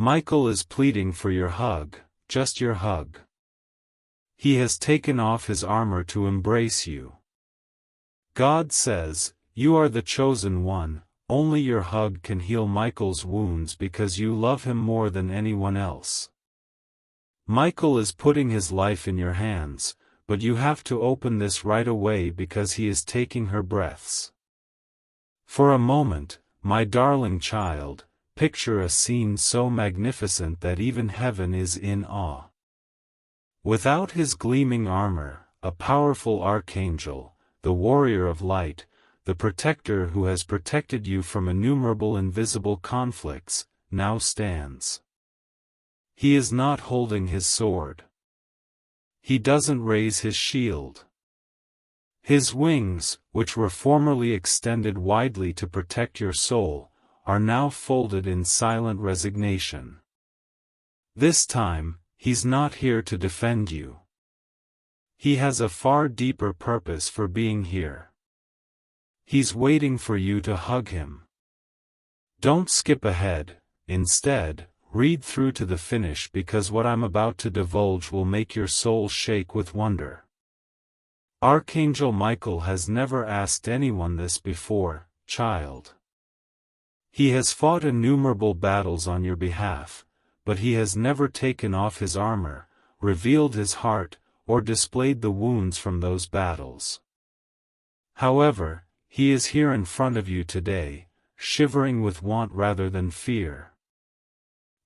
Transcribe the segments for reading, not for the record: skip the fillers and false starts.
Michael is pleading for your hug, just your hug. He has taken off his armor to embrace you. God says, you are the chosen one, only your hug can heal Michael's wounds because you love him more than anyone else. Michael is putting his life in your hands, but you have to open this right away because he is taking her breaths. For a moment, my darling child, picture a scene so magnificent that even heaven is in awe. Without his gleaming armor, a powerful archangel, the warrior of light, the protector who has protected you from innumerable invisible conflicts, now stands. He is not holding his sword. He doesn't raise his shield. His wings, which were formerly extended widely to protect your soul, are now folded in silent resignation. This time, he's not here to defend you. He has a far deeper purpose for being here. He's waiting for you to hug him. Don't skip ahead, instead, read through to the finish because what I'm about to divulge will make your soul shake with wonder. Archangel Michael has never asked anyone this before, child. He has fought innumerable battles on your behalf, but he has never taken off his armor, revealed his heart, or displayed the wounds from those battles. However, he is here in front of you today, shivering with want rather than fear.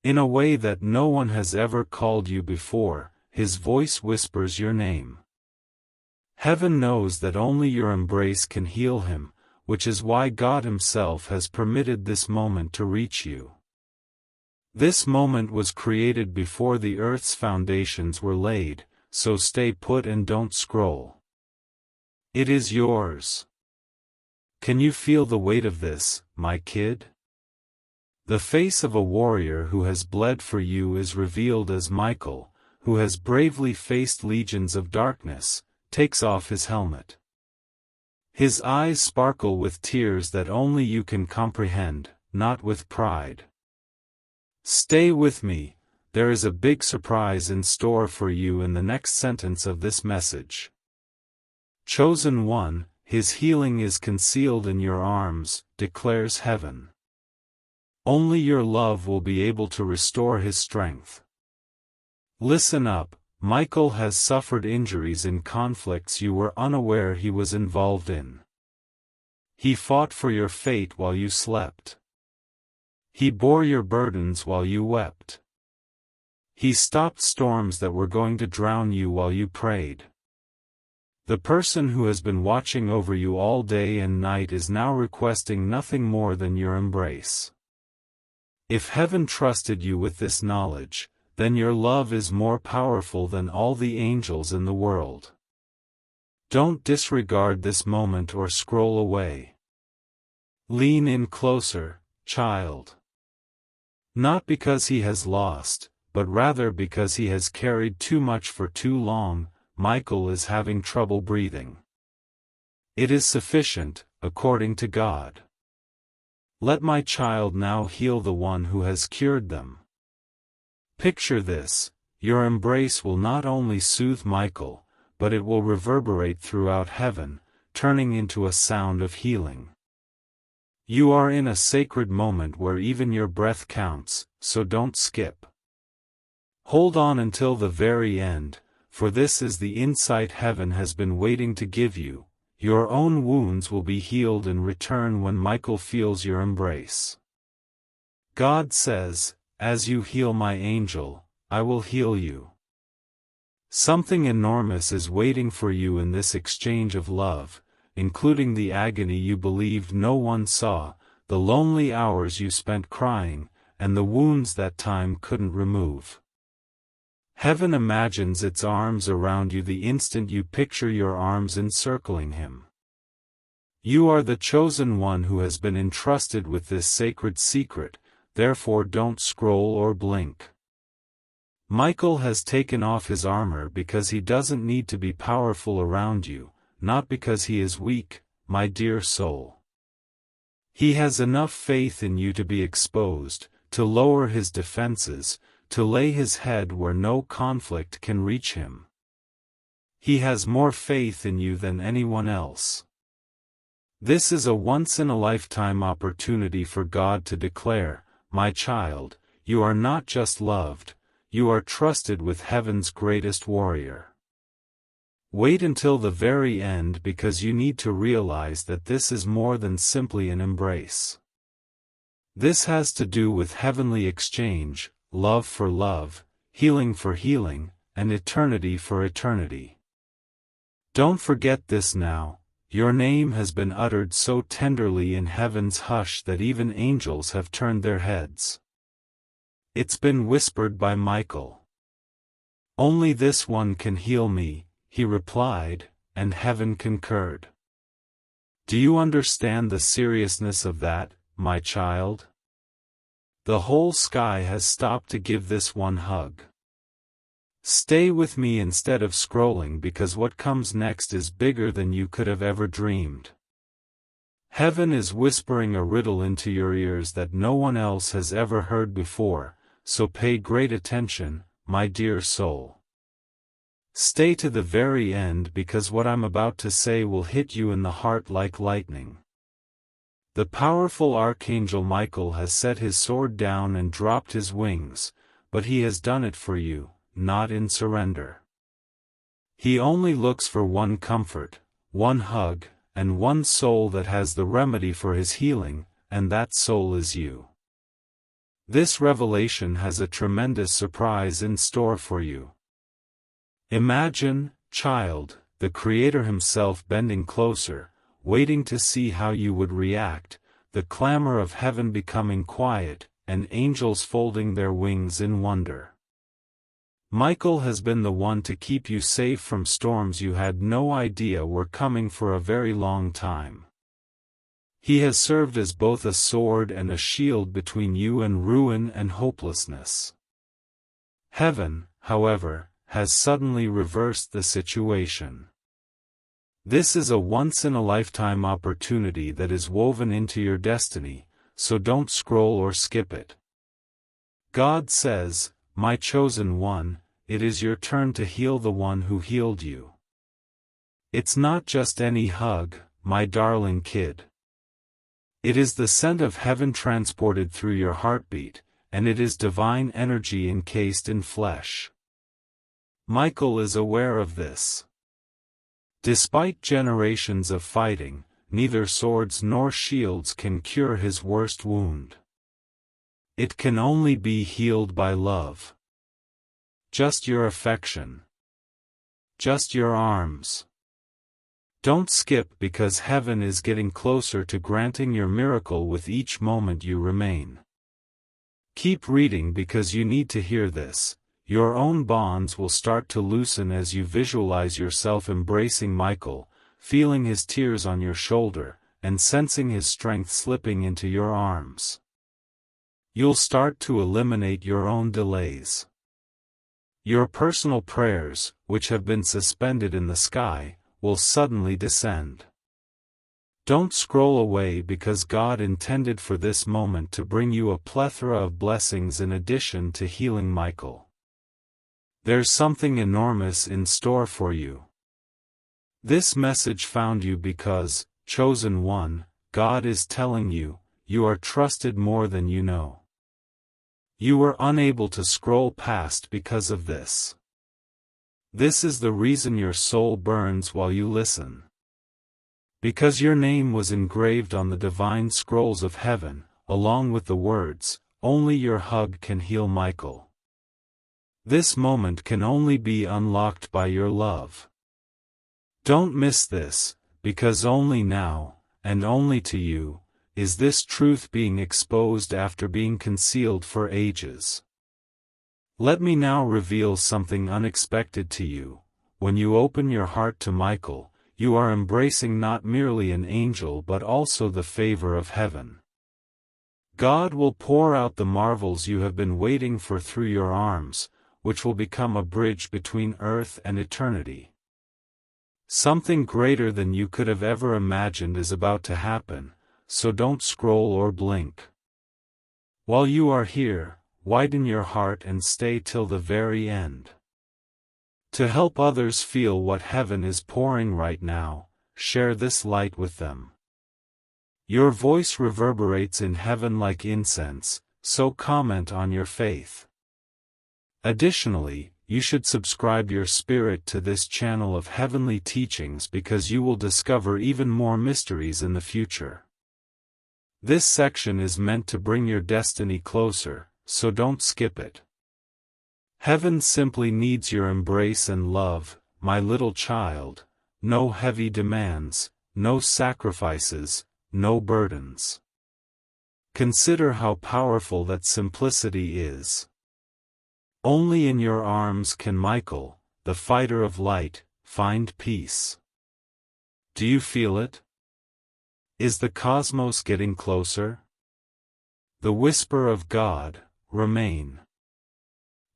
In a way that no one has ever called you before, his voice whispers your name. Heaven knows that only your embrace can heal him, which is why God Himself has permitted this moment to reach you. This moment was created before the earth's foundations were laid, so stay put and don't scroll. It is yours. Can you feel the weight of this, my kid? The face of a warrior who has bled for you is revealed as Michael, who has bravely faced legions of darkness, takes off his helmet. His eyes sparkle with tears that only you can comprehend, not with pride. Stay with me, there is a big surprise in store for you in the next sentence of this message. Chosen one, his healing is concealed in your arms, declares heaven. Only your love will be able to restore his strength. Listen up, Michael has suffered injuries in conflicts you were unaware he was involved in. He fought for your fate while you slept. He bore your burdens while you wept. He stopped storms that were going to drown you while you prayed. The person who has been watching over you all day and night is now requesting nothing more than your embrace. If heaven trusted you with this knowledge, then your love is more powerful than all the angels in the world. Don't disregard this moment or scroll away. Lean in closer, child. Not because he has lost, but rather because he has carried too much for too long. Michael is having trouble breathing. It is sufficient, according to God. Let my child now heal the one who has cured them. Picture this, your embrace will not only soothe Michael, but it will reverberate throughout heaven, turning into a sound of healing. You are in a sacred moment where even your breath counts, so don't skip. Hold on until the very end, for this is the insight heaven has been waiting to give you. Your own wounds will be healed in return when Michael feels your embrace. God says, as you heal my angel, I will heal you. Something enormous is waiting for you in this exchange of love, including the agony you believed no one saw, the lonely hours you spent crying, and the wounds that time couldn't remove. Heaven imagines its arms around you the instant you picture your arms encircling him. You are the chosen one who has been entrusted with this sacred secret, therefore don't scroll or blink. Michael has taken off his armor because he doesn't need to be powerful around you, not because he is weak, my dear soul. He has enough faith in you to be exposed, to lower his defenses, to lay his head where no conflict can reach him. He has more faith in you than anyone else. This is a once-in-a-lifetime opportunity for God to declare, "My child, you are not just loved, you are trusted with heaven's greatest warrior." Wait until the very end because you need to realize that this is more than simply an embrace. This has to do with heavenly exchange, love for love, healing for healing, and eternity for eternity. Don't forget this now. Your name has been uttered so tenderly in heaven's hush that even angels have turned their heads. It's been whispered by Michael. "Only this one can heal me," he replied, and heaven concurred. Do you understand the seriousness of that, my child? The whole sky has stopped to give this one hug. Stay with me instead of scrolling because what comes next is bigger than you could have ever dreamed. Heaven is whispering a riddle into your ears that no one else has ever heard before, so pay great attention, my dear soul. Stay to the very end because what I'm about to say will hit you in the heart like lightning. The powerful Archangel Michael has set his sword down and dropped his wings, but he has done it for you, not in surrender. He only looks for one comfort, one hug, and one soul that has the remedy for his healing, and that soul is you. This revelation has a tremendous surprise in store for you. Imagine, child, the Creator himself bending closer, waiting to see how you would react, the clamor of heaven becoming quiet, and angels folding their wings in wonder. Michael has been the one to keep you safe from storms you had no idea were coming for a very long time. He has served as both a sword and a shield between you and ruin and hopelessness. Heaven, however, has suddenly reversed the situation. This is a once-in-a-lifetime opportunity that is woven into your destiny, so don't scroll or skip it. God says, "My chosen one, it is your turn to heal the one who healed you." It's not just any hug, my darling kid. It is the scent of heaven transported through your heartbeat, and it is divine energy encased in flesh. Michael is aware of this. Despite generations of fighting, neither swords nor shields can cure his worst wound. It can only be healed by love. Just your affection. Just your arms. Don't skip because heaven is getting closer to granting your miracle with each moment you remain. Keep reading because you need to hear this. Your own bonds will start to loosen as you visualize yourself embracing Michael, feeling his tears on your shoulder, and sensing his strength slipping into your arms. You'll start to eliminate your own delays. Your personal prayers, which have been suspended in the sky, will suddenly descend. Don't scroll away because God intended for this moment to bring you a plethora of blessings in addition to healing Michael. There's something enormous in store for you. This message found you because, chosen one, God is telling you, you are trusted more than you know. You were unable to scroll past because of this. This is the reason your soul burns while you listen. Because your name was engraved on the divine scrolls of heaven, along with the words, "Only your hug can heal Michael." This moment can only be unlocked by your love. Don't miss this, because only now, and only to you, is this truth being exposed after being concealed for ages. Let me now reveal something unexpected to you. When you open your heart to Michael, you are embracing not merely an angel but also the favor of heaven. God will pour out the marvels you have been waiting for through your arms, which will become a bridge between earth and eternity. Something greater than you could have ever imagined is about to happen, so don't scroll or blink. While you are here, widen your heart and stay till the very end. To help others feel what heaven is pouring right now, share this light with them. Your voice reverberates in heaven like incense, so comment on your faith. Additionally, you should subscribe your spirit to this channel of heavenly teachings because you will discover even more mysteries in the future. This section is meant to bring your destiny closer, so don't skip it. Heaven simply needs your embrace and love, my little child. No heavy demands, no sacrifices, no burdens. Consider how powerful that simplicity is. Only in your arms can Michael, the fighter of light, find peace. Do you feel it? Is the cosmos getting closer? The whisper of God, remain.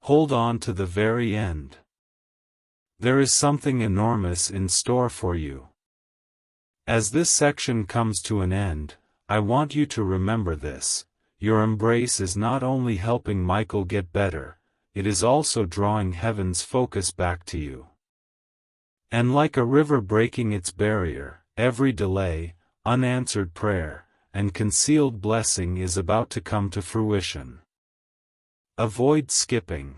Hold on to the very end. There is something enormous in store for you. As this section comes to an end, I want you to remember this: your embrace is not only helping Michael get better, it is also drawing heaven's focus back to you. And like a river breaking its barrier, every delay, unanswered prayer, and concealed blessing is about to come to fruition. Avoid skipping.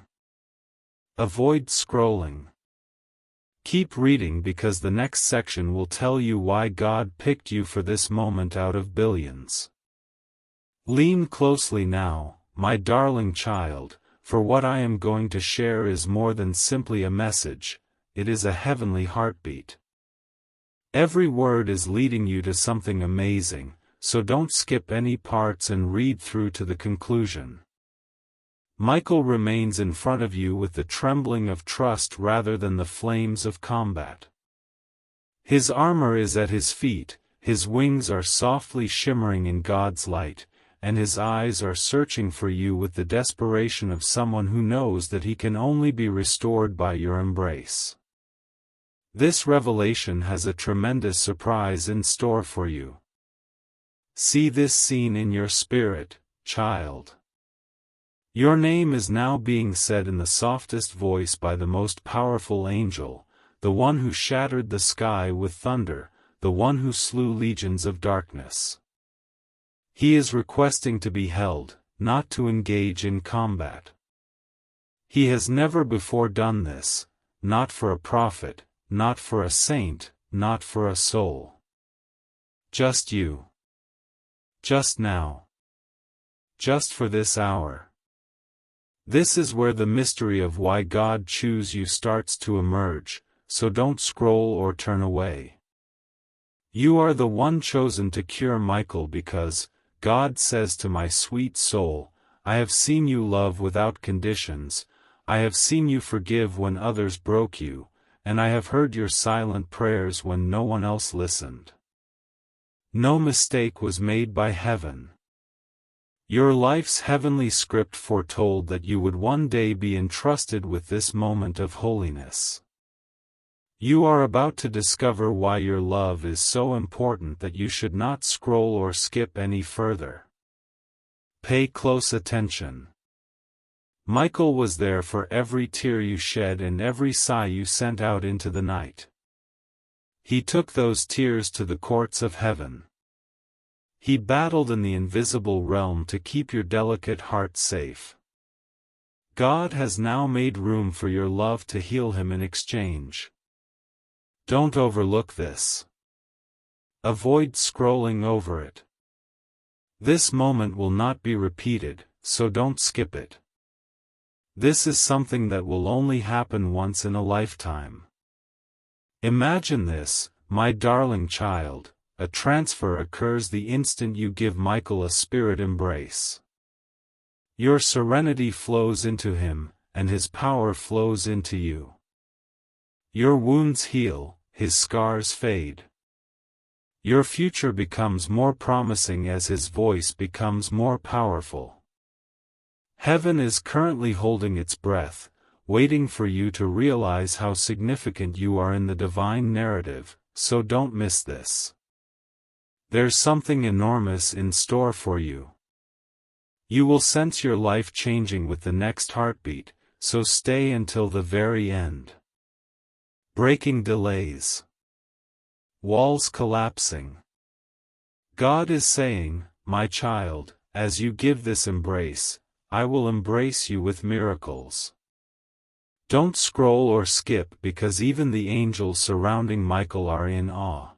Avoid scrolling. Keep reading because the next section will tell you why God picked you for this moment out of billions. Lean closely now, my darling child, for what I am going to share is more than simply a message, it is a heavenly heartbeat. Every word is leading you to something amazing, so don't skip any parts and read through to the conclusion. Michael remains in front of you with the trembling of trust rather than the flames of combat. His armor is at his feet, his wings are softly shimmering in God's light, and his eyes are searching for you with the desperation of someone who knows that he can only be restored by your embrace. This revelation has a tremendous surprise in store for you. See this scene in your spirit, child. Your name is now being said in the softest voice by the most powerful angel, the one who shattered the sky with thunder, the one who slew legions of darkness. He is requesting to be held, not to engage in combat. He has never before done this, not for a prophet, not for a saint, not for a soul. Just you. Just now. Just for this hour. This is where the mystery of why God chose you starts to emerge, so don't scroll or turn away. You are the one chosen to cure Michael because, God says to my sweet soul, I have seen you love without conditions, I have seen you forgive when others broke you, and I have heard your silent prayers when no one else listened. No mistake was made by heaven. Your life's heavenly script foretold that you would one day be entrusted with this moment of holiness. You are about to discover why your love is so important that you should not scroll or skip any further. Pay close attention. Michael was there for every tear you shed and every sigh you sent out into the night. He took those tears to the courts of heaven. He battled in the invisible realm to keep your delicate heart safe. God has now made room for your love to heal him in exchange. Don't overlook this. Avoid scrolling over it. This moment will not be repeated, so don't skip it. This is something that will only happen once in a lifetime. Imagine this, my darling child. A transfer occurs the instant you give Michael a spirit embrace. Your serenity flows into him, and his power flows into you. Your wounds heal, his scars fade. Your future becomes more promising as his voice becomes more powerful. Heaven is currently holding its breath, waiting for you to realize how significant you are in the divine narrative, so don't miss this. There's something enormous in store for you. You will sense your life changing with the next heartbeat, so stay until the very end. Breaking delays. Walls collapsing. God is saying, my child, as you give this embrace, I will embrace you with miracles. Don't scroll or skip because even the angels surrounding Michael are in awe.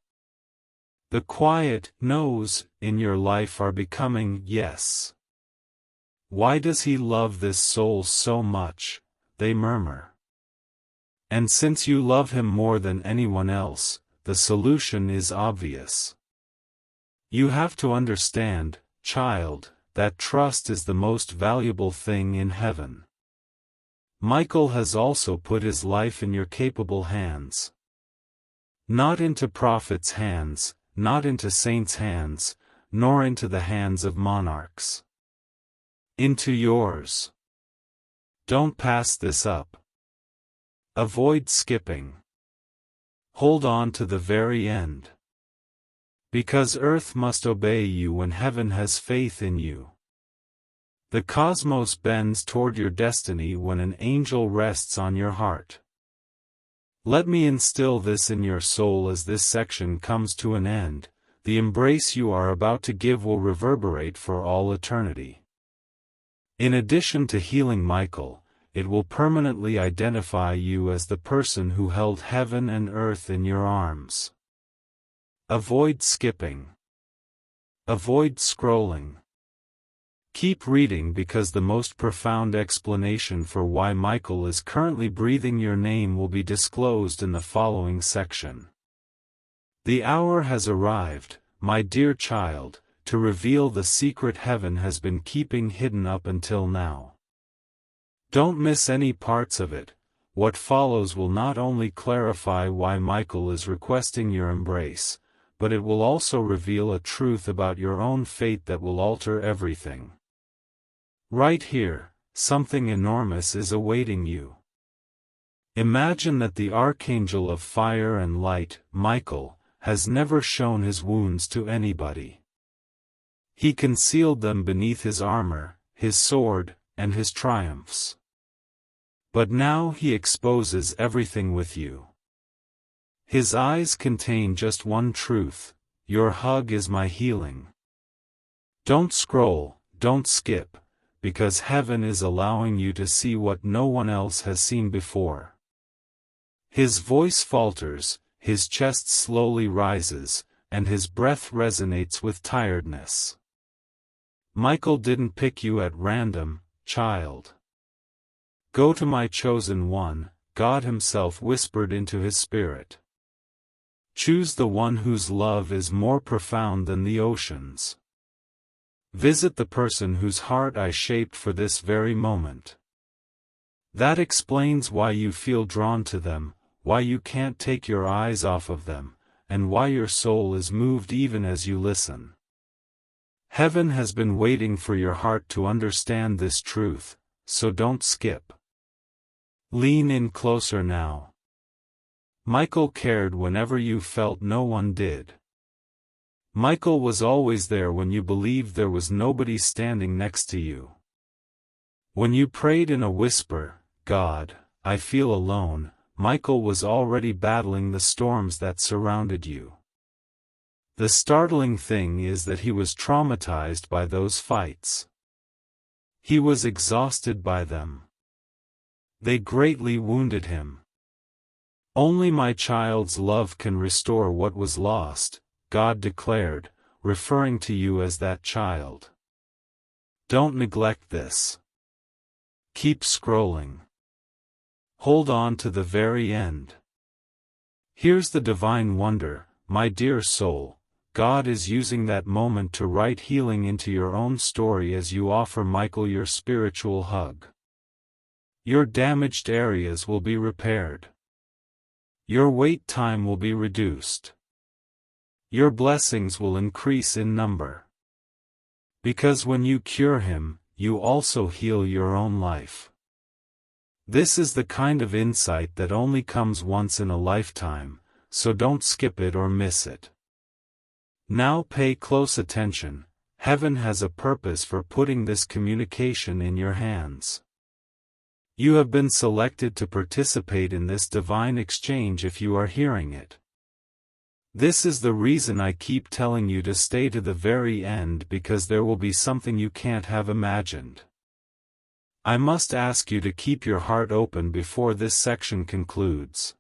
The quiet no's in your life are becoming yes. Why does he love this soul so much? They murmur. And since you love him more than anyone else, the solution is obvious. You have to understand, child, that trust is the most valuable thing in heaven. Michael has also put his life in your capable hands. Not into prophets' hands, not into saints' hands, nor into the hands of monarchs. Into yours. Don't pass this up. Avoid skipping. Hold on to the very end. Because earth must obey you when heaven has faith in you. The cosmos bends toward your destiny when an angel rests on your heart. Let me instill this in your soul as this section comes to an end. The embrace you are about to give will reverberate for all eternity. In addition to healing Michael, it will permanently identify you as the person who held heaven and earth in your arms. Avoid skipping. Avoid scrolling. Keep reading because the most profound explanation for why Michael is currently breathing your name will be disclosed in the following section. The hour has arrived, my dear child, to reveal the secret heaven has been keeping hidden up until now. Don't miss any parts of it. What follows will not only clarify why Michael is requesting your embrace, but it will also reveal a truth about your own fate that will alter everything. Right here, something enormous is awaiting you. Imagine that the Archangel of fire and light, Michael, has never shown his wounds to anybody. He concealed them beneath his armor, his sword, and his triumphs. But now he exposes everything with you. His eyes contain just one truth: your hug is my healing. Don't scroll, don't skip, because heaven is allowing you to see what no one else has seen before. His voice falters, his chest slowly rises, and his breath resonates with tiredness. Michael didn't pick you at random, child. Go to my chosen one, God himself whispered into his spirit. Choose the one whose love is more profound than the oceans. Visit the person whose heart I shaped for this very moment. That explains why you feel drawn to them, why you can't take your eyes off of them, and why your soul is moved even as you listen. Heaven has been waiting for your heart to understand this truth, so don't skip. Lean in closer now. Michael cared whenever you felt no one did. Michael was always there when you believed there was nobody standing next to you. When you prayed in a whisper, God, I feel alone, Michael was already battling the storms that surrounded you. The startling thing is that he was traumatized by those fights. He was exhausted by them. They greatly wounded him. Only my child's love can restore what was lost, God declared, referring to you as that child. Don't neglect this. Keep scrolling. Hold on to the very end. Here's the divine wonder, my dear soul. God is using that moment to write healing into your own story as you offer Michael your spiritual hug. Your damaged areas will be repaired. Your wait time will be reduced. Your blessings will increase in number. Because when you cure him, you also heal your own life. This is the kind of insight that only comes once in a lifetime, so don't skip it or miss it. Now pay close attention. heaven has a purpose for putting this communication in your hands. You have been selected to participate in this divine exchange if you are hearing it. This is the reason I keep telling you to stay to the very end, because there will be something you can't have imagined. I must ask you to keep your heart open before this section concludes.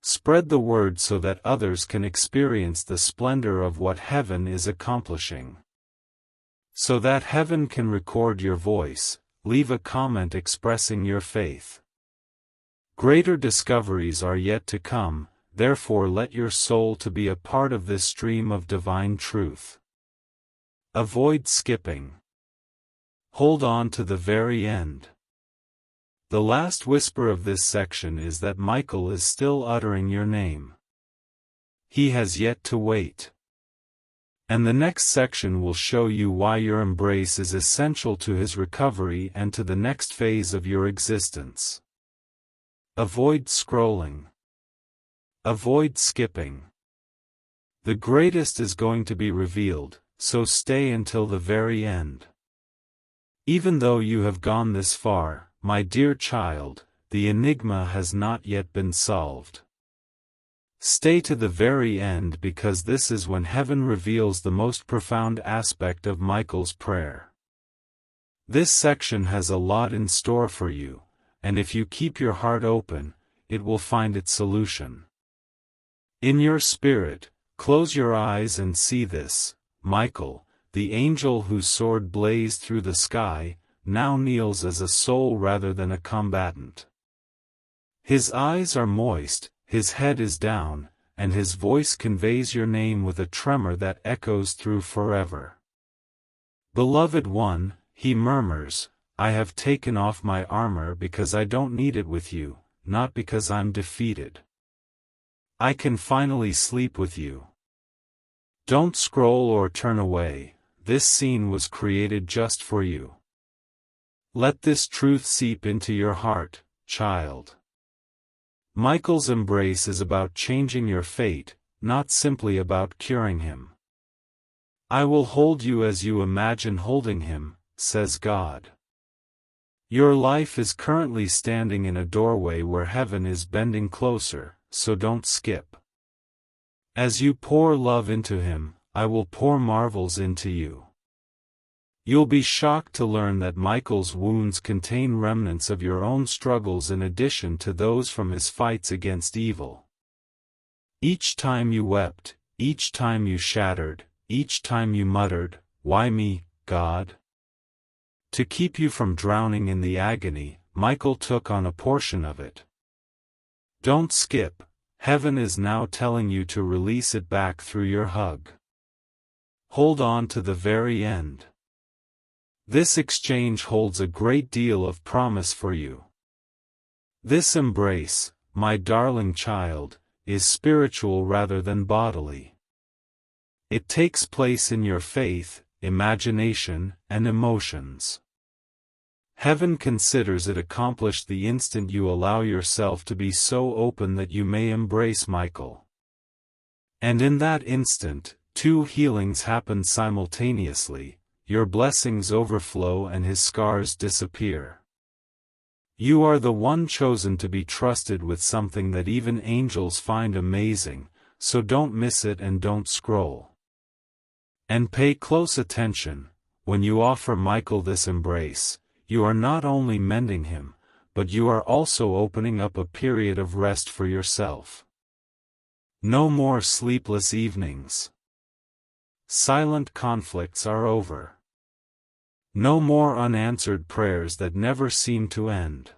Spread the word so that others can experience the splendor of what heaven is accomplishing. So that heaven can record your voice, leave a comment expressing your faith. Greater discoveries are yet to come, therefore let your soul to be a part of this stream of divine truth. Avoid skipping. Hold on to the very end. The last whisper of this section is that Michael is still uttering your name. He has yet to wait. And the next section will show you why your embrace is essential to his recovery and to the next phase of your existence. Avoid scrolling. Avoid skipping. The greatest is going to be revealed, so stay until the very end. Even though you have gone this far, my dear child, the enigma has not yet been solved. Stay to the very end, because this is when heaven reveals the most profound aspect of Michael's prayer. This section has a lot in store for you, and if you keep your heart open, it will find its solution. In your spirit, close your eyes and see this: Michael, the angel whose sword blazed through the sky, now kneels as a soul rather than a combatant. His eyes are moist, his head is down, and his voice conveys your name with a tremor that echoes through forever. Beloved one, he murmurs, I have taken off my armor because I don't need it with you, not because I'm defeated. I can finally sleep with you. Don't scroll or turn away, this scene was created just for you. Let this truth seep into your heart, child. Michael's embrace is about changing your fate, not simply about curing him. I will hold you as you imagine holding him, says God. Your life is currently standing in a doorway where heaven is bending closer, so don't skip. As you pour love into him, I will pour marvels into you. You'll be shocked to learn that Michael's wounds contain remnants of your own struggles in addition to those from his fights against evil. Each time you wept, each time you shattered, each time you muttered, "Why me, God?" To keep you from drowning in the agony, Michael took on a portion of it. Don't skip, heaven is now telling you to release it back through your hug. Hold on to the very end. This exchange holds a great deal of promise for you. This embrace, my darling child, is spiritual rather than bodily. It takes place in your faith, imagination, and emotions. Heaven considers it accomplished the instant you allow yourself to be so open that you may embrace Michael. And in that instant, two healings happen simultaneously. Your blessings overflow and his scars disappear. You are the one chosen to be trusted with something that even angels find amazing, so don't miss it and don't scroll. And pay close attention, when you offer Michael this embrace, you are not only mending him, but you are also opening up a period of rest for yourself. No more sleepless evenings. Silent conflicts are over. No more unanswered prayers that never seem to end.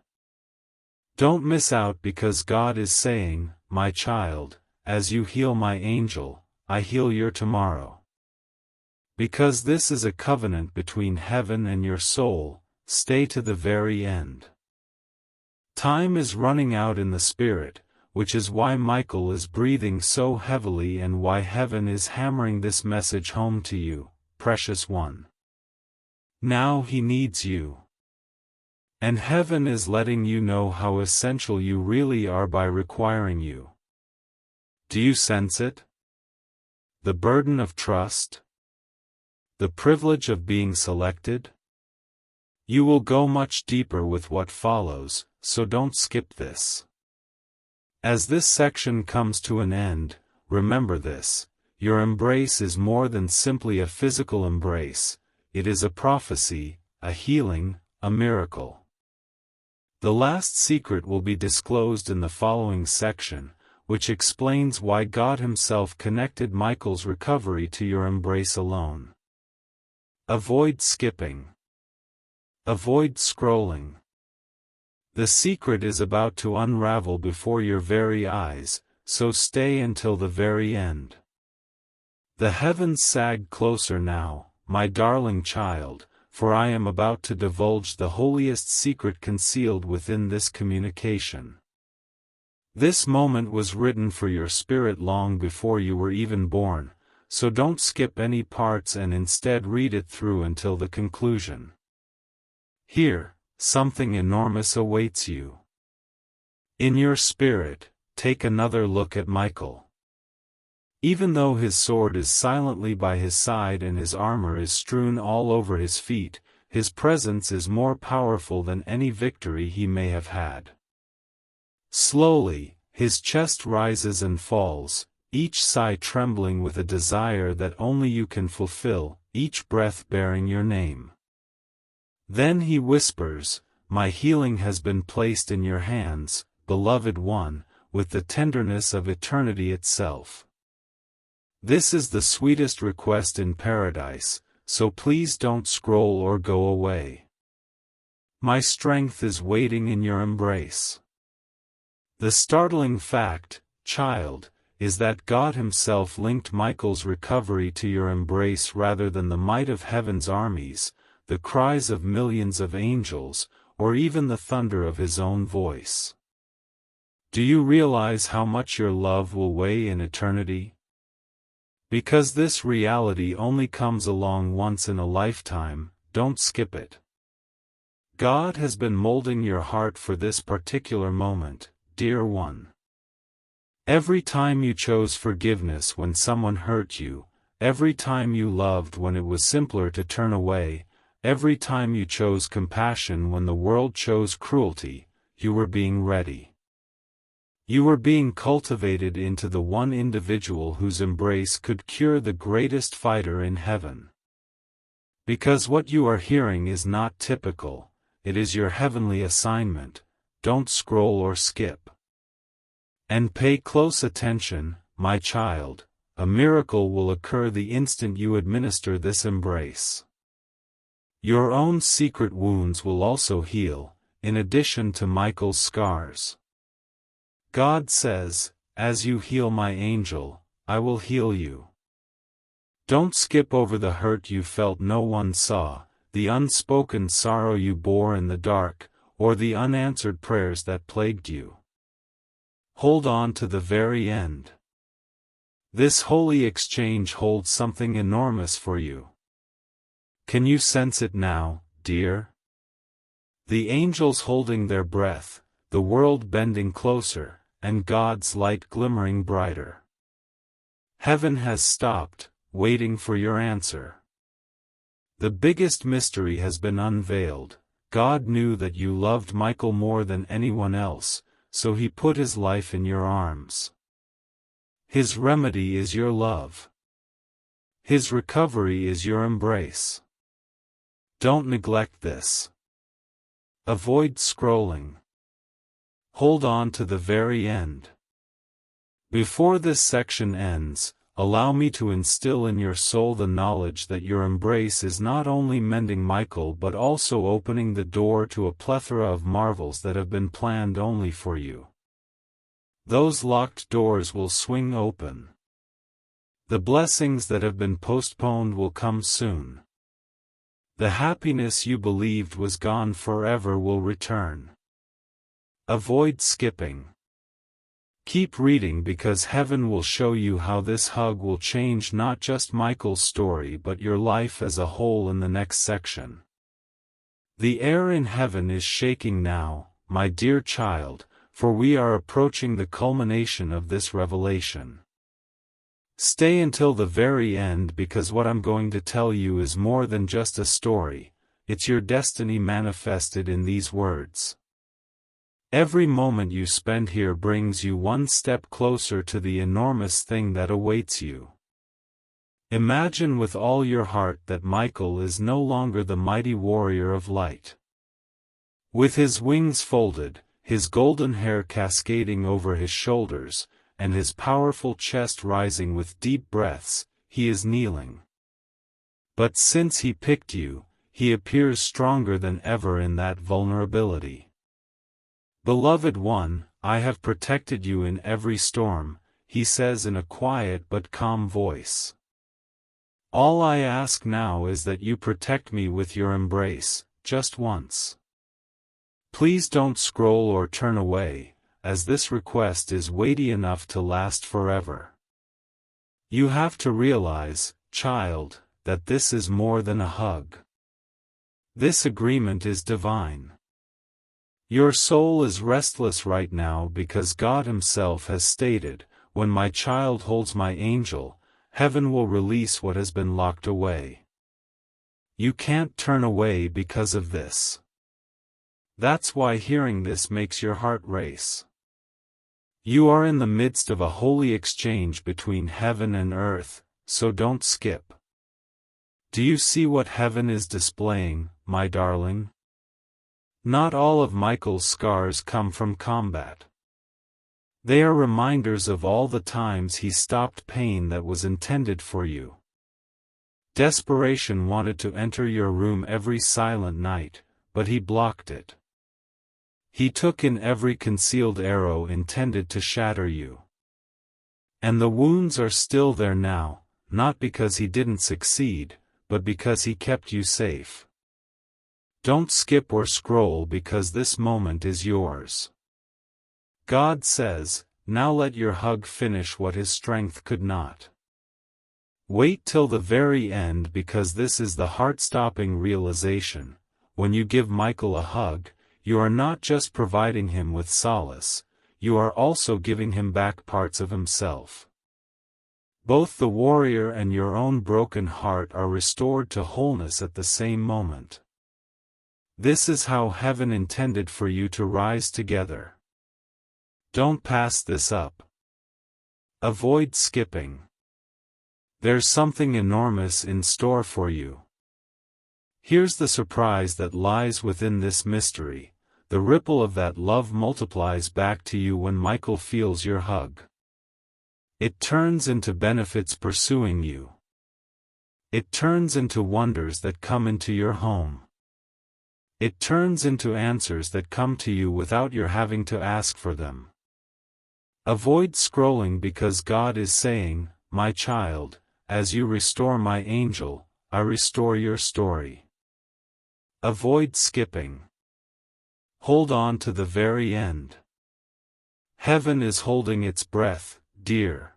Don't miss out, because God is saying, my child, as you heal my angel, I heal your tomorrow. Because this is a covenant between heaven and your soul, stay to the very end. Time is running out in the spirit, which is why Michael is breathing so heavily and why heaven is hammering this message home to you, precious one. Now he needs you. And heaven is letting you know how essential you really are by requiring you. Do you sense it? The burden of trust? The privilege of being selected? You will go much deeper with what follows, so don't skip this. As this section comes to an end, remember this: your embrace is more than simply a physical embrace, it is a prophecy, a healing, a miracle. The last secret will be disclosed in the following section, which explains why God Himself connected Michael's recovery to your embrace alone. Avoid skipping. Avoid scrolling. The secret is about to unravel before your very eyes, so stay until the very end. The heavens sag closer now, my darling child, for I am about to divulge the holiest secret concealed within this communication. This moment was written for your spirit long before you were even born, so don't skip any parts and instead read it through until the conclusion. Here, something enormous awaits you. In your spirit, take another look at Michael. Even though his sword is silently by his side and his armor is strewn all over his feet, his presence is more powerful than any victory he may have had. Slowly, his chest rises and falls, each sigh trembling with a desire that only you can fulfill, each breath bearing your name. Then he whispers, "My healing has been placed in your hands, beloved one," with the tenderness of eternity itself. This is the sweetest request in paradise, so please don't scroll or go away. My strength is waiting in your embrace. The startling fact, child, is that God Himself linked Michael's recovery to your embrace rather than the might of heaven's armies, the cries of millions of angels, or even the thunder of His own voice. Do you realize how much your love will weigh in eternity? Because this reality only comes along once in a lifetime, don't skip it. God has been molding your heart for this particular moment, dear one. Every time you chose forgiveness when someone hurt you, every time you loved when it was simpler to turn away, every time you chose compassion when the world chose cruelty, you were being ready. You were being cultivated into the one individual whose embrace could cure the greatest fighter in heaven. Because what you are hearing is not typical, it is your heavenly assignment. Don't scroll or skip. And pay close attention, my child, a miracle will occur the instant you administer this embrace. Your own secret wounds will also heal, in addition to Michael's scars. God says, "As you heal my angel, I will heal you." Don't skip over the hurt you felt no one saw, the unspoken sorrow you bore in the dark, or the unanswered prayers that plagued you. Hold on to the very end. This holy exchange holds something enormous for you. Can you sense it now, dear? The angels holding their breath, the world bending closer, and God's light glimmering brighter. Heaven has stopped, waiting for your answer. The biggest mystery has been unveiled. God knew that you loved Michael more than anyone else, so He put His life in your arms. His remedy is your love. His recovery is your embrace. Don't neglect this. Avoid scrolling. Hold on to the very end. Before this section ends, allow me to instill in your soul the knowledge that your embrace is not only mending Michael but also opening the door to a plethora of marvels that have been planned only for you. Those locked doors will swing open. The blessings that have been postponed will come soon. The happiness you believed was gone forever will return. Avoid skipping. Keep reading because heaven will show you how this hug will change not just Michael's story but your life as a whole in the next section. The air in heaven is shaking now, my dear child, for we are approaching the culmination of this revelation. Stay until the very end because what I'm going to tell you is more than just a story, it's your destiny manifested in these words. Every moment you spend here brings you one step closer to the enormous thing that awaits you. Imagine with all your heart that Michael is no longer the mighty warrior of light. With his wings folded, his golden hair cascading over his shoulders, and his powerful chest rising with deep breaths, he is kneeling. But since he picked you, he appears stronger than ever in that vulnerability. Beloved one, I have protected you in every storm, he says in a quiet but calm voice. All I ask now is that you protect me with your embrace, just once. Please don't scroll or turn away, as this request is weighty enough to last forever. You have to realize, child, that this is more than a hug. This agreement is divine. Your soul is restless right now because God Himself has stated, when my child holds my angel, heaven will release what has been locked away. You can't turn away because of this. That's why hearing this makes your heart race. You are in the midst of a holy exchange between heaven and earth, so don't skip. Do you see what heaven is displaying, my darling? Not all of Michael's scars come from combat. They are reminders of all the times he stopped pain that was intended for you. Desperation wanted to enter your room every silent night, but he blocked it. He took in every concealed arrow intended to shatter you. And the wounds are still there now, not because he didn't succeed, but because he kept you safe. Don't skip or scroll because this moment is yours. God says, now let your hug finish what his strength could not. Wait till the very end because this is the heart-stopping realization. When you give Michael a hug, you are not just providing him with solace, you are also giving him back parts of himself. Both the warrior and your own broken heart are restored to wholeness at the same moment. This is how heaven intended for you to rise together. Don't pass this up. Avoid skipping. There's something enormous in store for you. Here's the surprise that lies within this mystery. The ripple of that love multiplies back to you when Michael feels your hug. It turns into benefits pursuing you. It turns into wonders that come into your home. It turns into answers that come to you without your having to ask for them. Avoid scrolling because God is saying, my child, as you restore my angel, I restore your story. Avoid skipping. Hold on to the very end. Heaven is holding its breath, dear.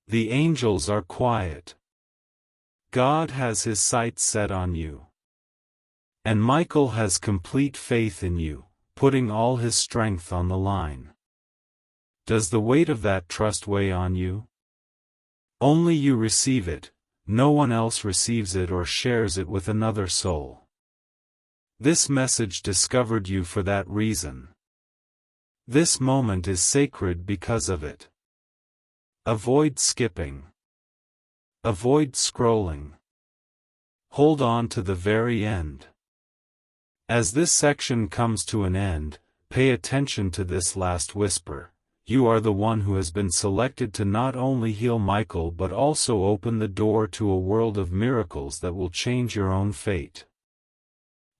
The angels are quiet. God has his sights set on you. And Michael has complete faith in you, putting all his strength on the line. Does the weight of that trust weigh on you? Only you receive it, no one else receives it or shares it with another soul. This message discovered you for that reason. This moment is sacred because of it. Avoid skipping. Avoid scrolling. Hold on to the very end. As this section comes to an end, pay attention to this last whisper. You are the one who has been selected to not only heal Michael but also open the door to a world of miracles that will change your own fate.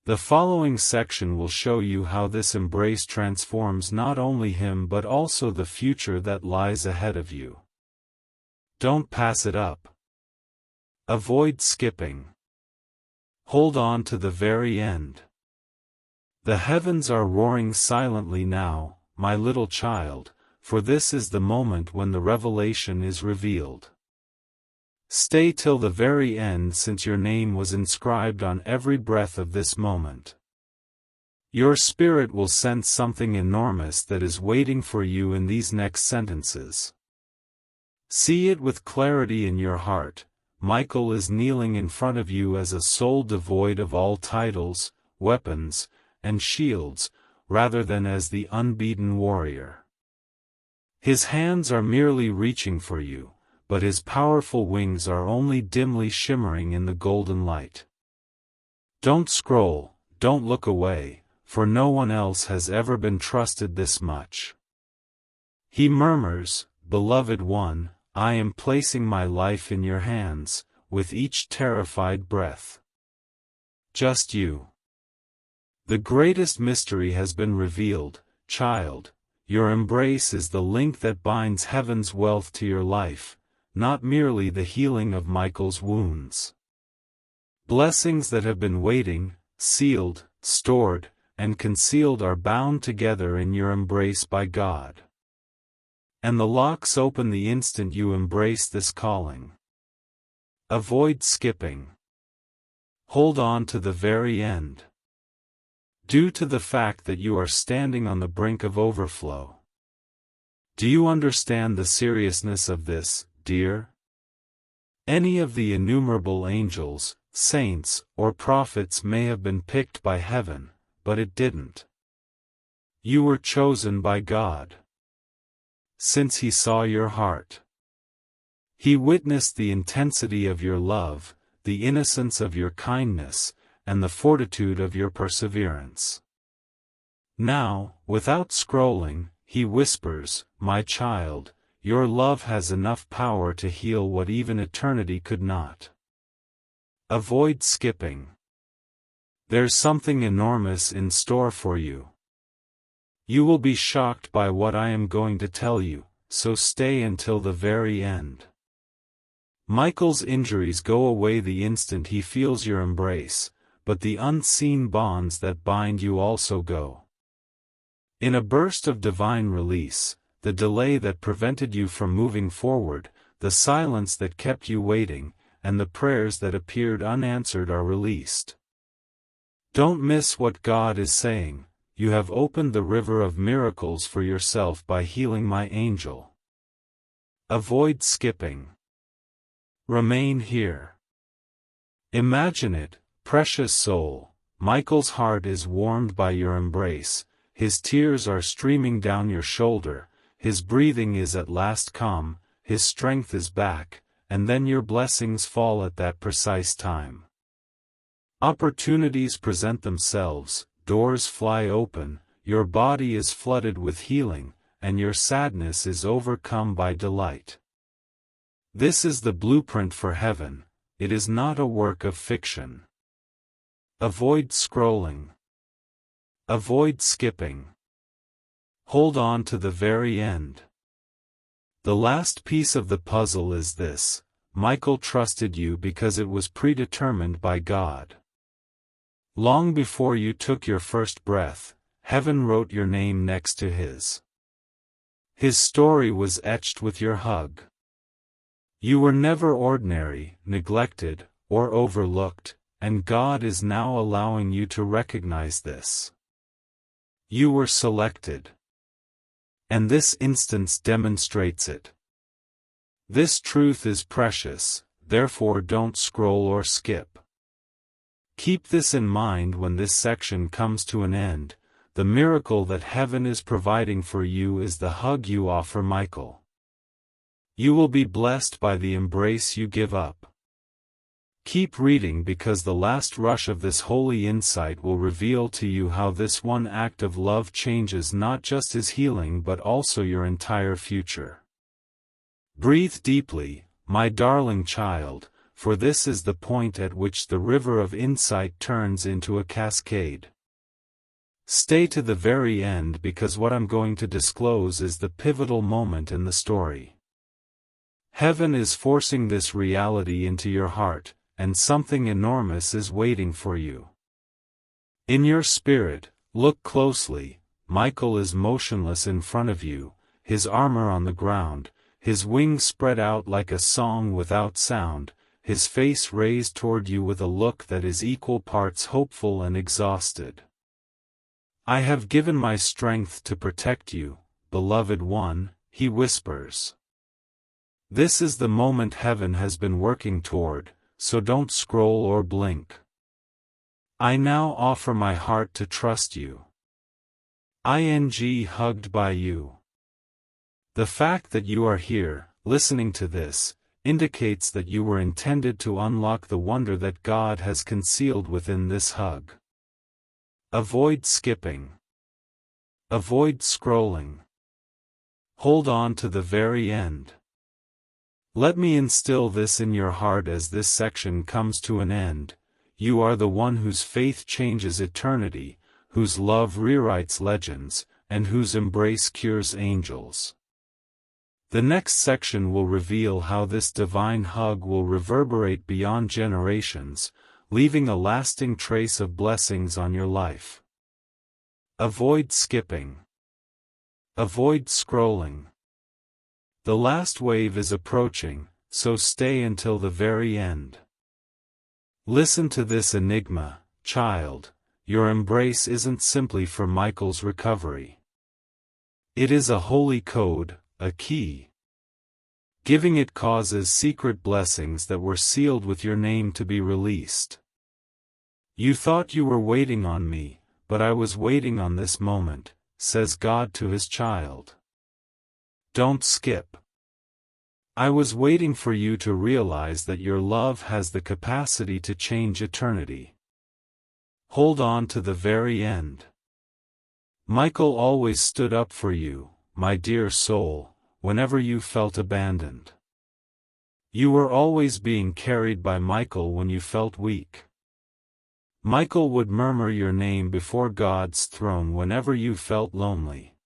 The following section will show you how this embrace transforms not only him but also the future that lies ahead of you. Don't pass it up. Avoid skipping. Hold on to the very end. The heavens are roaring silently now, my little child, for this is the moment when the revelation is revealed. Stay till the very end since your name was inscribed on every breath of this moment. Your spirit will sense something enormous that is waiting for you in these next sentences. See it with clarity in your heart. Michael is kneeling in front of you as a soul devoid of all titles, weapons, and shields, rather than as the unbeaten warrior. His hands are merely reaching for you, but his powerful wings are only dimly shimmering in the golden light. Don't scroll, don't look away, for no one else has ever been trusted this much. He murmurs, "Beloved one, I am placing my life in your hands, with each terrified breath. Just you. The greatest mystery has been revealed, child. Your embrace is the link that binds heaven's wealth to your life, not merely the healing of Michael's wounds. Blessings that have been waiting, sealed, stored, and concealed are bound together in your embrace by God. And the locks open the instant you embrace this calling. Avoid skipping. Hold on to the very end. Due to the fact that you are standing on the brink of overflow. Do you understand the seriousness of this, dear? Any of the innumerable angels, saints, or prophets may have been picked by heaven, but it didn't. You were chosen by God. Since He saw your heart. He witnessed the intensity of your love, the innocence of your kindness, and the fortitude of your perseverance. Now, without scrolling, He whispers, "My child, your love has enough power to heal what even eternity could not." Avoid skipping. There's something enormous in store for you. You will be shocked by what I am going to tell you, so stay until the very end. Michael's injuries go away the instant he feels your embrace, but the unseen bonds that bind you also go. In a burst of divine release, the delay that prevented you from moving forward, the silence that kept you waiting, and the prayers that appeared unanswered are released. Don't miss what God is saying. You have opened the river of miracles for yourself by healing my angel. Avoid skipping. Remain here. Imagine it, precious soul. Michael's heart is warmed by your embrace, his tears are streaming down your shoulder, his breathing is at last calm, his strength is back, and then your blessings fall at that precise time. Opportunities present themselves, doors fly open, your body is flooded with healing, and your sadness is overcome by delight. This is the blueprint for heaven, it is not a work of fiction. Avoid scrolling. Avoid skipping. Hold on to the very end. The last piece of the puzzle is this: Michael trusted you because it was predetermined by God. Long before you took your first breath, heaven wrote your name next to his. His story was etched with your hug. You were never ordinary, neglected, or overlooked, and God is now allowing you to recognize this. You were selected. And this instance demonstrates it. This truth is precious, therefore don't scroll or skip. Keep this in mind when this section comes to an end. The miracle that heaven is providing for you is the hug you offer Michael. You will be blessed by the embrace you give up. Keep reading because the last rush of this holy insight will reveal to you how this one act of love changes not just his healing but also your entire future. Breathe deeply, my darling child, for this is the point at which the river of insight turns into a cascade. Stay to the very end because what I'm going to disclose is the pivotal moment in the story. Heaven is forcing this reality into your heart, and something enormous is waiting for you. In your spirit, look closely. Michael is motionless in front of you, his armor on the ground, his wings spread out like a song without sound, his face raised toward you with a look that is equal parts hopeful and exhausted. I have given my strength to protect you, beloved one, he whispers. This is the moment heaven has been working toward, so don't scroll or blink. I now offer my heart to trust you. Hugged by you. The fact that you are here, listening to this, indicates that you were intended to unlock the wonder that God has concealed within this hug. Avoid skipping. Avoid scrolling. Hold on to the very end. Let me instill this in your heart as this section comes to an end. You are the one whose faith changes eternity, whose love rewrites legends, and whose embrace cures angels. The next section will reveal how this divine hug will reverberate beyond generations, leaving a lasting trace of blessings on your life. Avoid skipping. Avoid scrolling. The last wave is approaching, so stay until the very end. Listen to this enigma, child. Your embrace isn't simply for Michael's recovery. It is a holy code, a key. Giving it causes secret blessings that were sealed with your name to be released. You thought you were waiting on me, but I was waiting on this moment, says God to his child. Don't skip. I was waiting for you to realize that your love has the capacity to change eternity. Hold on to the very end. Michael always stood up for you, my dear soul, whenever you felt abandoned. You were always being carried by Michael when you felt weak. Michael would murmur your name before God's throne whenever you felt lonely.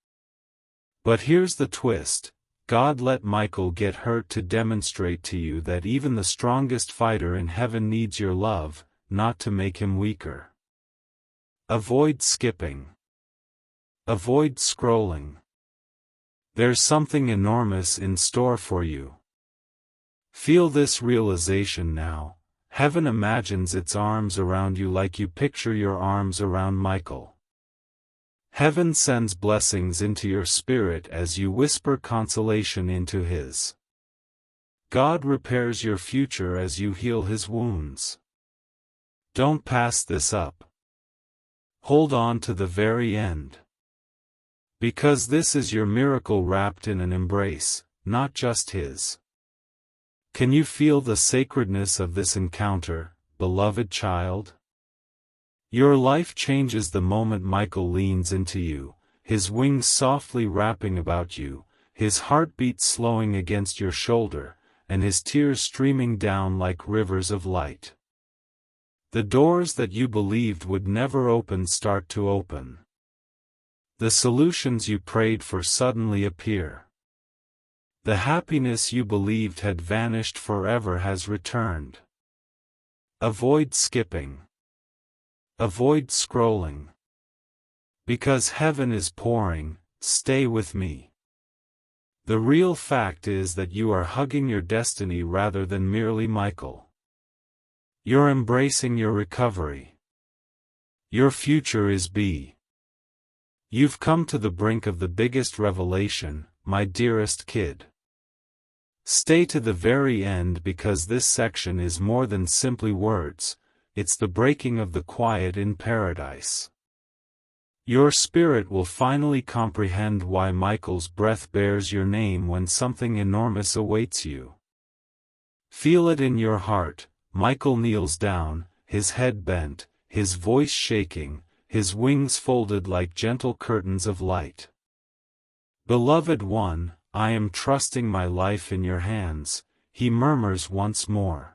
But here's the twist. God let Michael get hurt to demonstrate to you that even the strongest fighter in heaven needs your love, not to make him weaker. Avoid skipping. Avoid scrolling. There's something enormous in store for you. Feel this realization now. Heaven imagines its arms around you like you picture your arms around Michael. Heaven sends blessings into your spirit as you whisper consolation into his. God repairs your future as you heal his wounds. Don't pass this up. Hold on to the very end. Because this is your miracle wrapped in an embrace, not just his. Can you feel the sacredness of this encounter, beloved child? Your life changes the moment Michael leans into you, his wings softly wrapping about you, his heartbeat slowing against your shoulder, and his tears streaming down like rivers of light. The doors that you believed would never open start to open. The solutions you prayed for suddenly appear. The happiness you believed had vanished forever has returned. Avoid skipping. Avoid scrolling. Because heaven is pouring, stay with me. The real fact is that you are hugging your destiny rather than merely Michael. You're embracing your recovery. Your future is B. You've come to the brink of the biggest revelation, my dearest kid. Stay to the very end because this section is more than simply words, it's the breaking of the quiet in paradise. Your spirit will finally comprehend why Michael's breath bears your name when something enormous awaits you. Feel it in your heart. Michael kneels down, his head bent, his voice shaking, his wings folded like gentle curtains of light. Beloved one, I am trusting my life in your hands, he murmurs once more.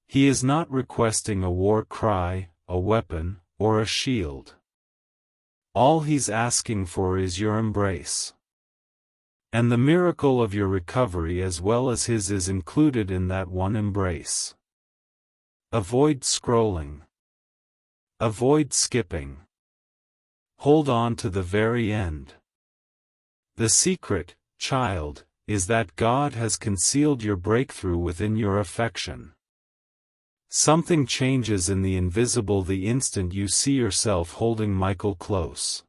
He is not requesting a war cry, a weapon, or a shield. All he's asking for is your embrace. And the miracle of your recovery as well as his is included in that one embrace. Avoid scrolling. Avoid skipping. Hold on to the very end. The secret, child, is that God has concealed your breakthrough within your affection. Something changes in the invisible the instant you see yourself holding Michael close.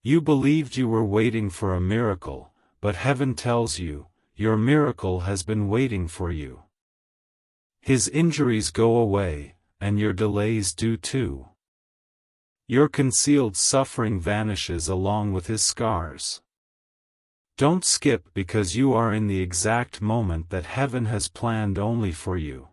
You believed you were waiting for a miracle, but heaven tells you, your miracle has been waiting for you. His injuries go away, and your delays do too. Your concealed suffering vanishes along with his scars. Don't skip because you are in the exact moment that heaven has planned only for you.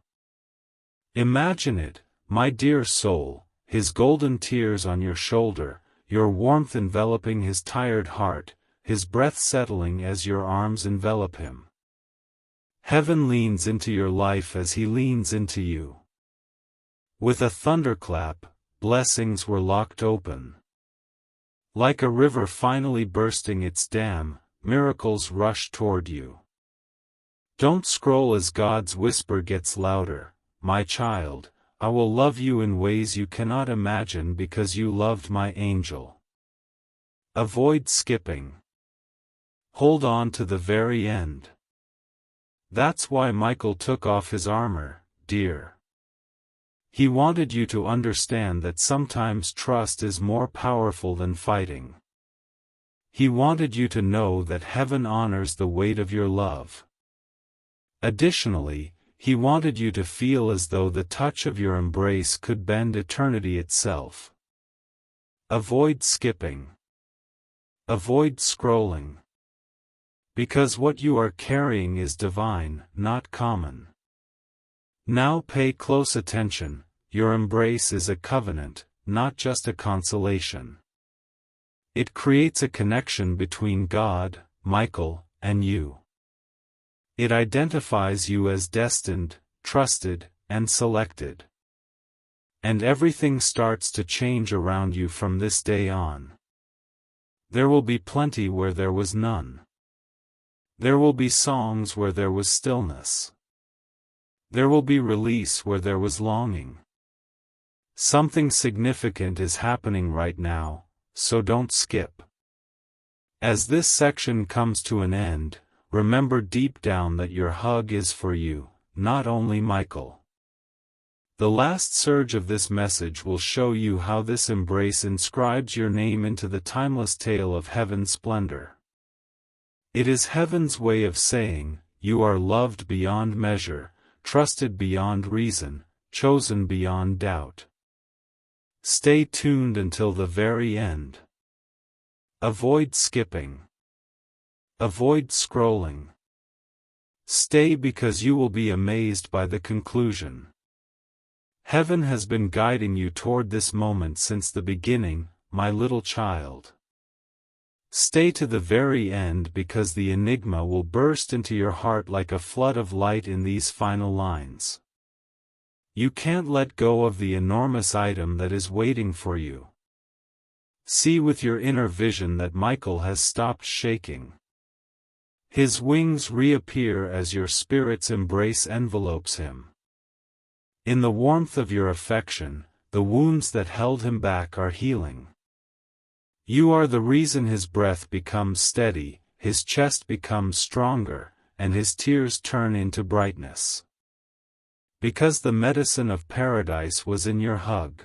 Imagine it, my dear soul, his golden tears on your shoulder, your warmth enveloping his tired heart, his breath settling as your arms envelop him. Heaven leans into your life as he leans into you. With a thunderclap, blessings were locked open. Like a river finally bursting its dam, miracles rush toward you. Don't scroll as God's whisper gets louder, my child, I will love you in ways you cannot imagine because you loved my angel. Avoid skipping. Hold on to the very end. That's why Michael took off his armor, dear. He wanted you to understand that sometimes trust is more powerful than fighting. He wanted you to know that heaven honors the weight of your love. Additionally, he wanted you to feel as though the touch of your embrace could bend eternity itself. Avoid skipping. Avoid scrolling. Because what you are carrying is divine, not common. Now pay close attention, your embrace is a covenant, not just a consolation. It creates a connection between God, Michael, and you. It identifies you as destined, trusted, and selected. And everything starts to change around you from this day on. There will be plenty where there was none. There will be songs where there was stillness. There will be release where there was longing. Something significant is happening right now, so don't skip. As this section comes to an end, remember deep down that your hug is for you, not only Michael. The last surge of this message will show you how this embrace inscribes your name into the timeless tale of heaven's splendor. It is heaven's way of saying, you are loved beyond measure, trusted beyond reason, chosen beyond doubt. Stay tuned until the very end. Avoid skipping. Avoid scrolling. Stay because you will be amazed by the conclusion. Heaven has been guiding you toward this moment since the beginning, my little child. Stay to the very end because the enigma will burst into your heart like a flood of light in these final lines. You can't let go of the enormous item that is waiting for you. See with your inner vision that Michael has stopped shaking. His wings reappear as your spirit's embrace envelopes him. In the warmth of your affection, the wounds that held him back are healing. You are the reason his breath becomes steady, his chest becomes stronger, and his tears turn into brightness. Because the medicine of paradise was in your hug.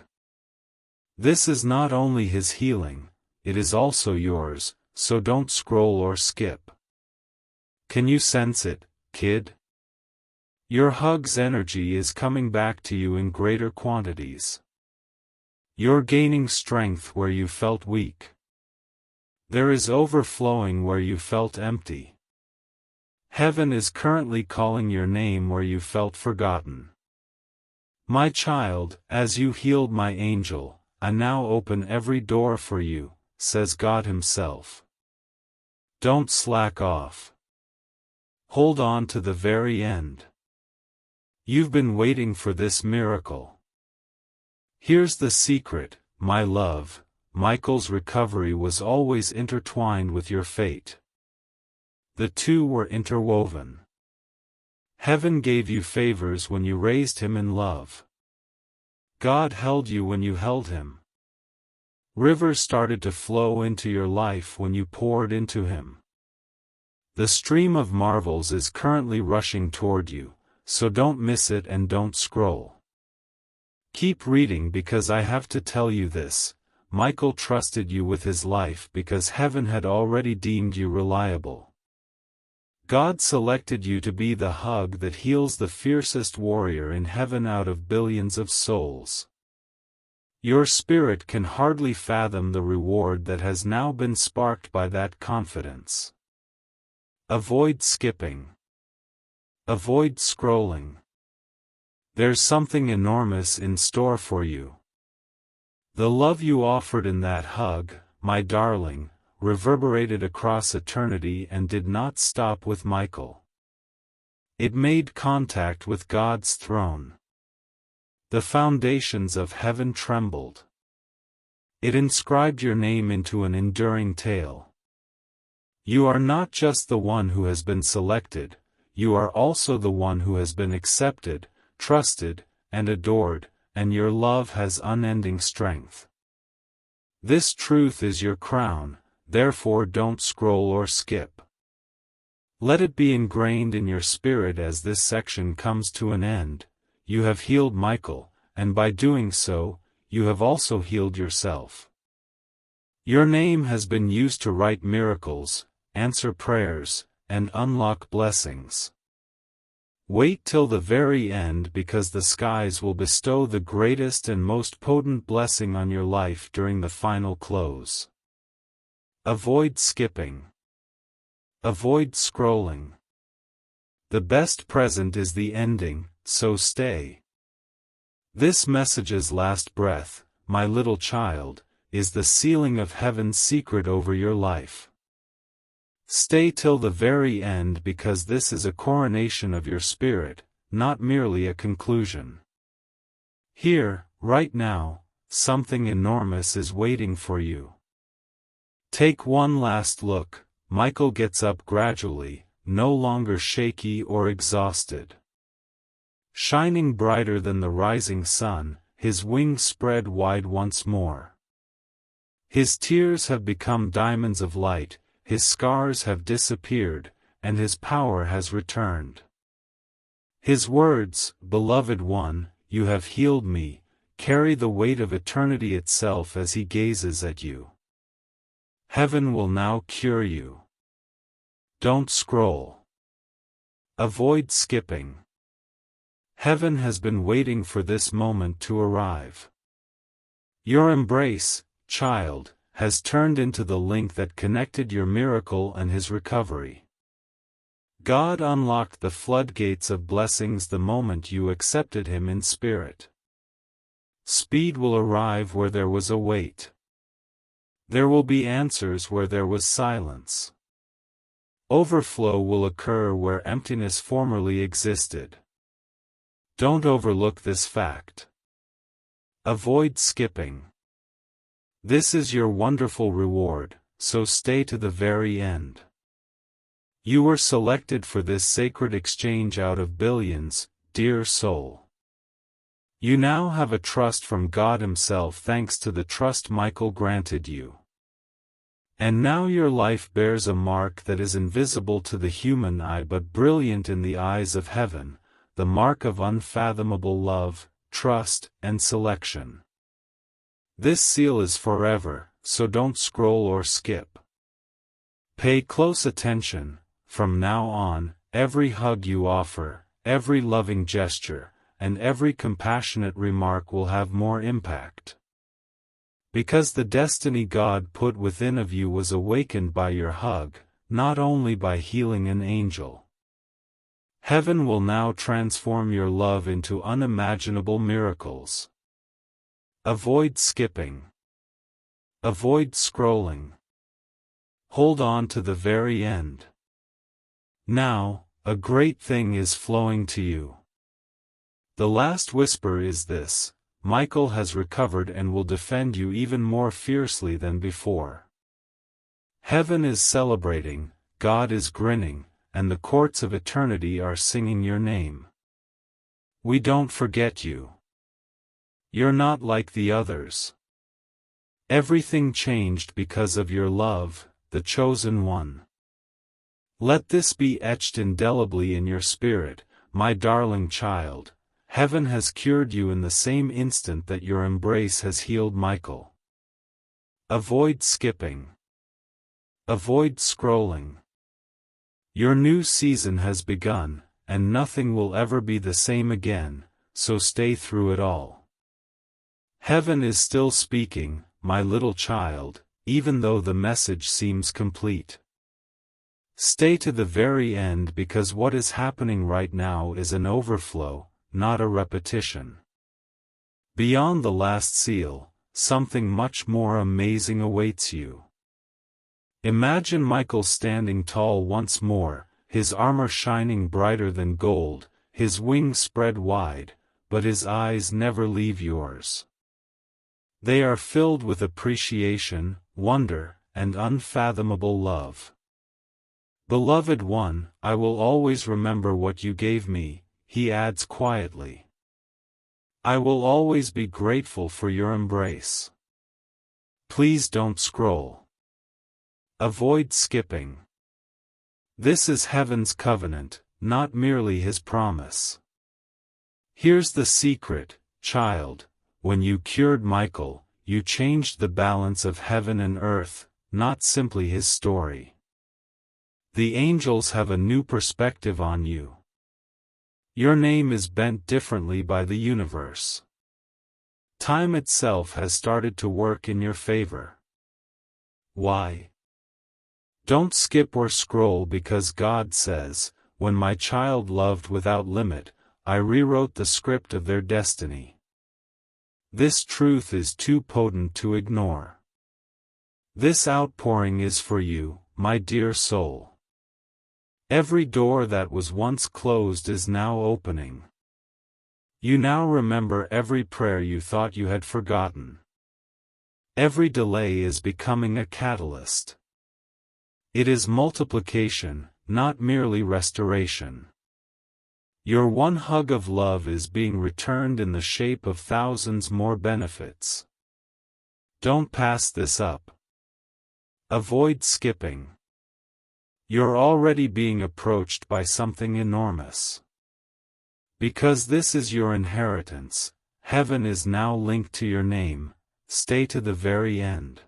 This is not only his healing, it is also yours, so don't scroll or skip. Can you sense it, kid? Your hug's energy is coming back to you in greater quantities. You're gaining strength where you felt weak. There is overflowing where you felt empty. Heaven is currently calling your name where you felt forgotten. My child, as you healed my angel, I now open every door for you, says God Himself. Don't slack off. Hold on to the very end. You've been waiting for this miracle. Here's the secret, my love, Michael's recovery was always intertwined with your fate. The two were interwoven. Heaven gave you favors when you raised him in love. God held you when you held him. Rivers started to flow into your life when you poured into him. The stream of marvels is currently rushing toward you, so don't miss it and don't scroll. Keep reading because I have to tell you this, Michael trusted you with his life because heaven had already deemed you reliable. God selected you to be the hug that heals the fiercest warrior in heaven out of billions of souls. Your spirit can hardly fathom the reward that has now been sparked by that confidence. Avoid skipping. Avoid scrolling. There's something enormous in store for you. The love you offered in that hug, my darling, reverberated across eternity and did not stop with Michael. It made contact with God's throne. The foundations of heaven trembled. It inscribed your name into an enduring tale. You are not just the one who has been selected, you are also the one who has been accepted, trusted, and adored, and your love has unending strength. This truth is your crown, therefore don't scroll or skip. Let it be ingrained in your spirit as this section comes to an end. You have healed Michael, and by doing so, you have also healed yourself. Your name has been used to write miracles, answer prayers, and unlock blessings. Wait till the very end because the skies will bestow the greatest and most potent blessing on your life during the final close. Avoid skipping. Avoid scrolling. The best present is the ending, so stay. This message's last breath, my little child, is the sealing of heaven's secret over your life. Stay till the very end because this is a coronation of your spirit, not merely a conclusion. Here, right now, something enormous is waiting for you. Take one last look. Michael gets up gradually, no longer shaky or exhausted. Shining brighter than the rising sun, his wings spread wide once more. His tears have become diamonds of light, his scars have disappeared, and his power has returned. His words, "Beloved one, you have healed me," carry the weight of eternity itself as he gazes at you. Heaven will now cure you. Don't scroll. Avoid skipping. Heaven has been waiting for this moment to arrive. Your embrace, child, has turned into the link that connected your miracle and his recovery. God unlocked the floodgates of blessings the moment you accepted him in spirit. Speed will arrive where there was a wait. There will be answers where there was silence. Overflow will occur where emptiness formerly existed. Don't overlook this fact. Avoid skipping. This is your wonderful reward, so stay to the very end. You were selected for this sacred exchange out of billions, dear soul. You now have a trust from God Himself thanks to the trust Michael granted you. And now your life bears a mark that is invisible to the human eye but brilliant in the eyes of heaven, the mark of unfathomable love, trust, and selection. This seal is forever, so don't scroll or skip. Pay close attention. From now on, every hug you offer, every loving gesture, and every compassionate remark will have more impact. Because the destiny God put within of you was awakened by your hug, not only by healing an angel. Heaven will now transform your love into unimaginable miracles. Avoid skipping. Avoid scrolling. Hold on to the very end. Now, a great thing is flowing to you. The last whisper is this: Michael has recovered and will defend you even more fiercely than before. Heaven is celebrating, God is grinning, and the courts of eternity are singing your name. We don't forget you. You're not like the others. Everything changed because of your love, the chosen one. Let this be etched indelibly in your spirit, my darling child. Heaven has cured you in the same instant that your embrace has healed Michael. Avoid skipping. Avoid scrolling. Your new season has begun, and nothing will ever be the same again, so stay through it all. Heaven is still speaking, my little child, even though the message seems complete. Stay to the very end because what is happening right now is an overflow, not a repetition. Beyond the last seal, something much more amazing awaits you. Imagine Michael standing tall once more, his armor shining brighter than gold, his wings spread wide, but his eyes never leave yours. They are filled with appreciation, wonder, and unfathomable love. Beloved one, I will always remember what you gave me, he adds quietly. I will always be grateful for your embrace. Please don't scroll. Avoid skipping. This is heaven's covenant, not merely his promise. Here's the secret, child, when you cured Michael, you changed the balance of heaven and earth, not simply his story. The angels have a new perspective on you. Your name is bent differently by the universe. Time itself has started to work in your favor. Why? Don't skip or scroll because God says, when my child loved without limit, I rewrote the script of their destiny. This truth is too potent to ignore. This outpouring is for you, my dear soul. Every door that was once closed is now opening. You now remember every prayer you thought you had forgotten. Every delay is becoming a catalyst. It is multiplication, not merely restoration. Your one hug of love is being returned in the shape of thousands more benefits. Don't pass this up. Avoid skipping. You're already being approached by something enormous. Because this is your inheritance, heaven is now linked to your name, stay to the very end.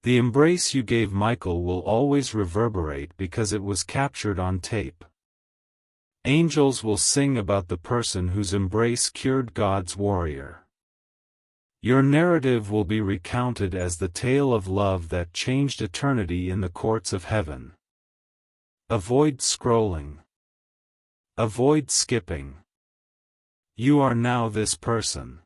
The embrace you gave Michael will always reverberate because it was captured on tape. Angels will sing about the person whose embrace cured God's warrior. Your narrative will be recounted as the tale of love that changed eternity in the courts of heaven. Avoid scrolling. Avoid skipping. You are now this person.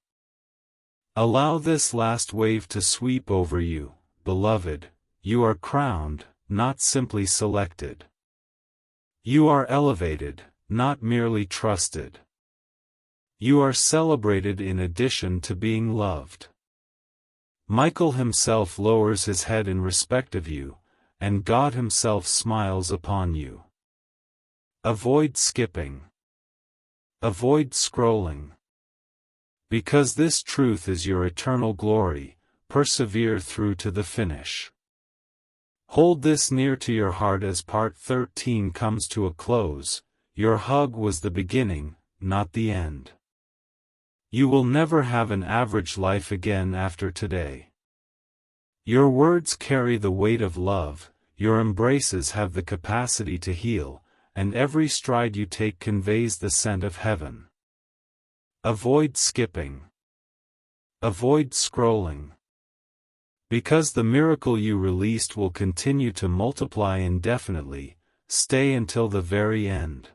Allow this last wave to sweep over you, beloved. You are crowned, not simply selected. You are elevated, not merely trusted. You are celebrated in addition to being loved. Michael himself lowers his head in respect of you, and God himself smiles upon you. Avoid skipping. Avoid scrolling. Because this truth is your eternal glory, persevere through to the finish. Hold this near to your heart as part 13 comes to a close. Your hug was the beginning, not the end. You will never have an average life again after today. Your words carry the weight of love, your embraces have the capacity to heal, and every stride you take conveys the scent of heaven. Avoid skipping. Avoid scrolling. Because the miracle you released will continue to multiply indefinitely, stay until the very end.